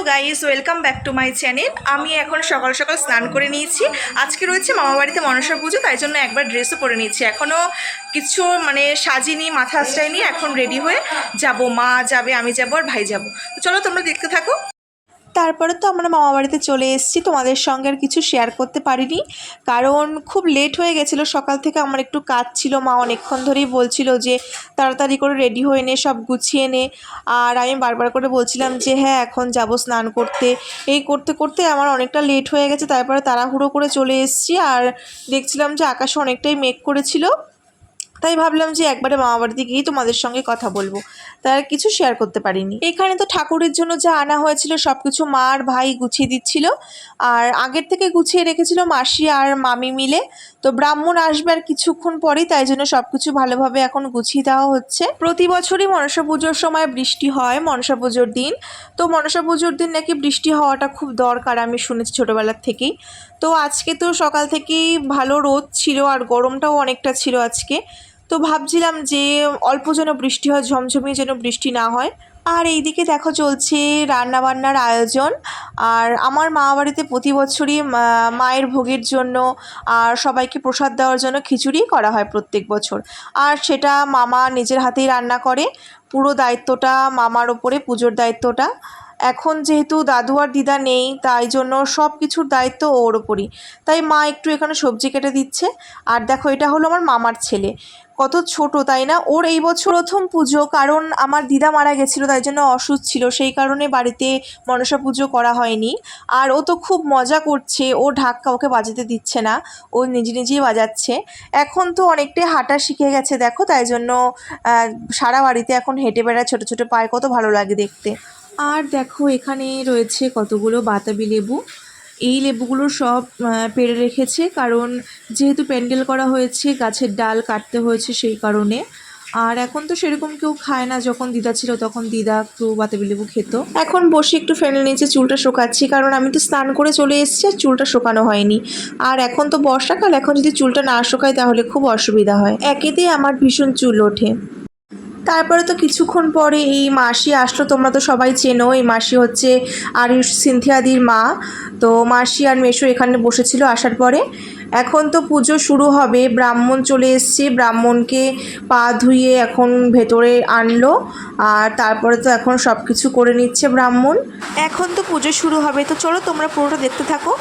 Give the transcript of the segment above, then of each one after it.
Guys, welcome back to my channel. আমি এখন সকাল সকাল স্নান করে নিয়েছি। আজকে রয়েছে মামাবাড়িতে মনসা পুজো, তাই জন্য একবার ড্রেসও পরে নিয়েছি। এখনও কিছু সাজিনি, মাথা আঁচড়াইনি। এখন রেডি হয়ে যাব, মা যাবে, আমি যাবো, আর ভাই যাবো। তো চলো তোমরা দেখতে থাকো। তারপরে তো আমরা মামাবাড়িতে চলে এসেছি। তোমাদের সঙ্গে আর কিছু শেয়ার করতে পারিনি, কারণ খুব লেট হয়ে গেছিলো। সকাল থেকে আমার একটু কাজ ছিল। মা অনেকক্ষণ ধরেই বলছিল যে তাড়াতাড়ি করে রেডি হয়ে নে, সব গুছিয়ে নে। আর আমি বারবার করে বলছিলাম যে হ্যাঁ এখন যাব স্নান করতে। এই করতে করতে আমার অনেকটা লেট হয়ে গেছে। তারপরে তাড়াহুড়ো করে চলে এসেছি। আর দেখছিলাম যে আকাশে অনেকটাই মেঘ করেছিল, তাই ভাবলাম যে একবারে মামাবাড়িতে গিয়েই তোমাদের সঙ্গে কথা বলবো। তাই আর কিছু শেয়ার করতে পারিনি। এখানে তো ঠাকুরের জন্য যা আনা হয়েছিল সব কিছু মা আর ভাই গুছিয়ে দিচ্ছিল, আর আগের থেকে গুছিয়ে রেখেছিল মাসি আর মামি মিলে। তো ব্রাহ্মণ আসবে আর কিছুক্ষণ পরেই, তাই জন্য সব কিছু ভালোভাবে এখন গুছিয়ে দেওয়া হচ্ছে। প্রতি বছরই মনসা পুজোর সময় বৃষ্টি হয়, মনসা পুজোর দিন। তো মনসা পুজোর দিন নাকি বৃষ্টি হওয়াটা খুব দরকার, আমি শুনেছি ছোটোবেলার থেকেই। তো আজকে তো সকাল থেকেই ভালো রোদ ছিল, আর গরমটাও অনেকটা ছিল আজকে। তো ভাবছিলাম যে অল্প যেন বৃষ্টি হয়, ঝমঝমিয়ে যেন বৃষ্টি না হয়। আর এইদিকে দেখো চলছে রান্নাবান্নার আয়োজন। আর আমার মামাবাড়িতে প্রতি বছরই মায়ের ভোগের জন্য আর সবাইকে প্রসাদ দেওয়ার জন্য খিচুড়ি করা হয় প্রত্যেক বছর। আর সেটা মামা নিজের হাতেই রান্না করে। পুরো দায়িত্বটা মামার ওপরে, পুজোর দায়িত্বটা। এখন যেহেতু দাদু আর দিদা নেই, তাই জন্য সব কিছুর দায়িত্ব ওর ওপরই। তাই মা একটু এখানে সবজি কেটে দিচ্ছে। আর দেখো এটা হলো আমার মামার ছেলে, কত ছোট তাই না? ওর এই বছর প্রথম পুজো, কারণ আমার দিদা মারা গেছিলো, তাই জন্য অসুস্থ ছিল, সেই কারণে বাড়িতে মনসা পুজো করা হয়নি। আর ও তো খুব মজা করছে, ও ঢাক্কা ওকে বাজাতে দিচ্ছে না, ও নিজে নিজেই বাজাচ্ছে। এখন তো অনেকটাই হাঁটা শিখে গেছে দেখো, তাই জন্য সারা বাড়িতে এখন হেঁটে বেড়ায় ছোটো ছোটো পায়ে, কত ভালো লাগে দেখতে। আর দেখো এখানে রয়েছে কতগুলো বাতাবি লেবু। এই লেবুগুলো সব পেড়ে রেখেছে, কারণ যেহেতু প্যান্ডেল করা হয়েছে, গাছের ডাল কাটতে হয়েছে সেই কারণে। আর এখন তো সেরকম কেউ খায় না, যখন দিদা ছিল তখন দিদা একটু বাতাবি লেবু খেত। এখন বসে একটু ফ্যানের নিচে চুলটা শোকাচ্ছি, কারণ আমি তো স্নান করে চলে এসেছি আর চুলটা শোকানো হয়নি। আর এখন তো বর্ষাকাল, এখন যদি চুলটা না শোকায় তাহলে খুব অসুবিধা হয়। একেতেই আমার ভীষণ চুল ওঠে। তারপরে তো কিছুক্ষণ পরে এই মাসি আসলো, তোমরা তো সবাই চেনো, এই মাসি হচ্ছে আরিশ সিনথিয়াদির মা। তো মাসি আর মেশো এখানে বসেছিল আসার পরে। এখন তো পুজো শুরু হবে, ব্রাহ্মণ চলে এসছে, ব্রাহ্মণকে পা ধুইয়ে এখন ভেতরে আনলো। আর তারপরে তো এখন সব কিছু করে নিচ্ছে ব্রাহ্মণ। এখন তো পুজো শুরু হবে, তো চলো তোমরা পুরোটা দেখতে থাকো।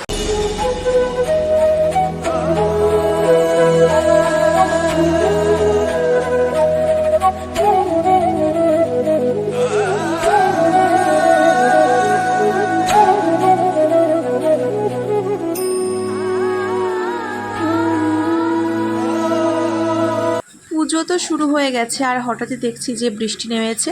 পুজো তো শুরু হয়ে গেছে, আর হঠাৎই দেখছি যে বৃষ্টি নেমেছে।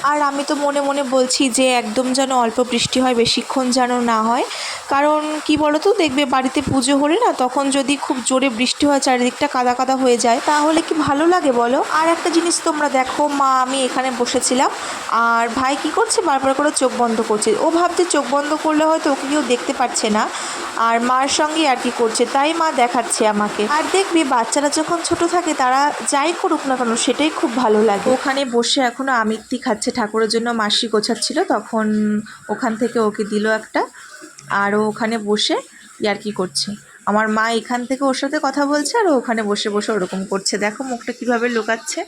আর আমি তো মনে মনে বলছি যে একদম যেন অল্প বৃষ্টি হয়, বেশিক্ষণ যেন না হয়। কারণ কি বলো তো, দেখবে বাড়িতে পুজো হলে না, তখন যদি খুব জোরে বৃষ্টি হয়, চারিদিকটা কাদা কাদা হয়ে যায়, তাহলে কি ভালো লাগে বলো? আর একটা জিনিস তোমরা দেখো, মা আমি এখানে বসেছিলাম, আর ভাই কি করছে, বারবার করে চোখ বন্ধ করছে। ও ভাবছে চোখ বন্ধ করলে হয়তো ওকে কেউ দেখতে পাচ্ছে না, আর মার সঙ্গে আর কি করছে, তাই মা দেখাচ্ছে আমাকে। আর দেখবি বাচ্চারা যখন ছোট থাকে, তারা যাই করুক না কেন সেটাই খুব ভালো লাগে। ওখানে বসে এখনো আমিত্তি খাচ্ছে, ঠাকুরের জন্য মাসি গোছাচ্ছিল, তখন ওখান থেকে ওকে দিল একটা। আর ও ওখানে বসে ইয়ার্কি করছে। আমার মা এখান থেকে ওর সাথে কথা বলছে, আর ও ওখানে বসে বসে ওরকম করছে। দেখো মুখটা কিভাবে লুকাচ্ছে।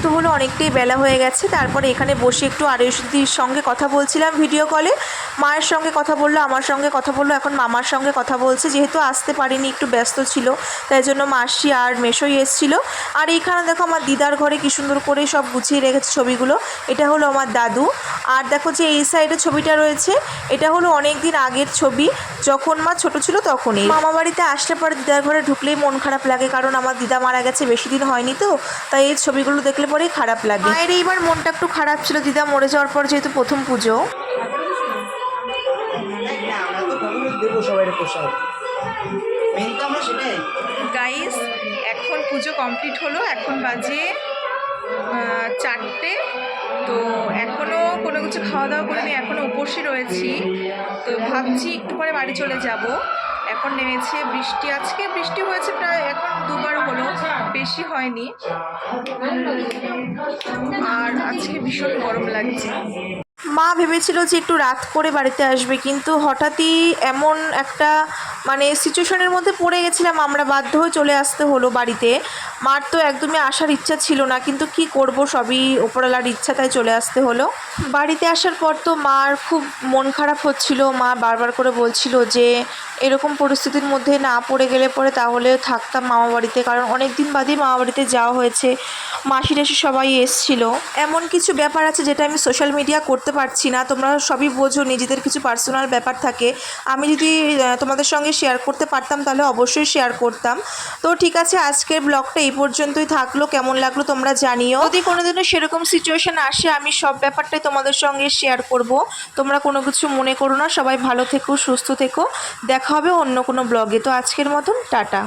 আসতে হলো, অনেকটাই বেলা হয়ে গেছে। তারপরে এখানে বসে একটু আরুষদির সঙ্গে কথা বলছিলাম ভিডিও কলে। মায়ের সঙ্গে কথা বললো, আমার সঙ্গে কথা বললো, এখন মামার সঙ্গে কথা বলছে। যেহেতু আসতে পারিনি, একটু ব্যস্ত ছিল, তাই জন্য মাসি আর মেশোই এসেছিল। আর এইখানে দেখো আমার দিদার ঘরে কী সুন্দর করে সব গুছিয়ে রেখেছে ছবিগুলো। এটা হলো আমার দাদু। আর দেখো যে এই সাইডে ছবিটা রয়েছে, এটা হলো অনেক দিন আগের ছবি, যখন মা ছোট ছিল তখনই। মামা বাড়িতে আসলে পরে দিদার ঘরে ঢুকলেই মন খারাপ লাগে, কারণ আমার দিদা মারা গেছে বেশি দিন হয়নি তো, তাই এই ছবিগুলো দেখলে পরেই খারাপ লাগে। মায়ের এইবার মনটা একটু খারাপ ছিল, দিদা মরে যাওয়ার পর, যেহেতু প্রথম পুজো। গাইস, এখন পুজো কমপ্লিট হলো, এখন বাজে 4টে। তো এখনও কোনো কিছু খাওয়া দাওয়া করিনি, এখনও উপসী রয়েছি। তো ভাবছি একটু পরে বাড়ি চলে যাব। এখন নেমেছে বৃষ্টি, আজকে বৃষ্টি হয়েছে প্রায় এখন 2বার হলো, বেশি হয়নি। আর আজকে ভীষণ গরম লাগছে। মা ভেবেছিল যে একটু রাত করে বাড়িতে আসবে, কিন্তু হঠাৎই এমন একটা মানে সিচুয়েশনের মধ্যে পড়ে গেছিলাম আমরা, বাধ্য হয়ে চলে আসতে হলো বাড়িতে। মার তো একদমই আসার ইচ্ছা ছিল না, কিন্তু কি করব, সবই ওপরওয়ালার ইচ্ছা, তাই চলে আসতে হলো। বাড়িতে আসার পর তো মার খুব মন খারাপ হচ্ছিল। মা বারবার করে বলছিল যে এরকম পরিস্থিতির মধ্যে না পড়ে গেলে পরে তাহলে থাকতাম মামা বাড়িতে, কারণ অনেক দিন বাদেই মামা বাড়িতে যাওয়া হয়েছে, মাসি টাসি সবাই এসছিল। এমন কিছু ব্যাপার আছে যেটা আমি সোশ্যাল মিডিয়া করতে পারছি না, তোমরা সবই বোঝো, নিজেদের কিছু পার্সোনাল ব্যাপার থাকে। আমি যদি তোমাদের সঙ্গে শেয়ার করতে পারতাম তাহলে অবশ্যই শেয়ার করতাম। তো ঠিক আছে, আজকের ব্লগটা এই পর্যন্তই থাকলো। কেমন লাগলো তোমরা জানিও। যদি কোনোদিনও সেরকম সিচুয়েশন আসে, আমি সব ব্যাপারটাই তোমাদের সঙ্গে শেয়ার করব। তোমরা কোনো কিছু মনে করো না। সবাই ভালো থেকো, সুস্থ থেকো। দেখা হবে অন্য কোনো ব্লগে। তো আজকের মতন টাটা।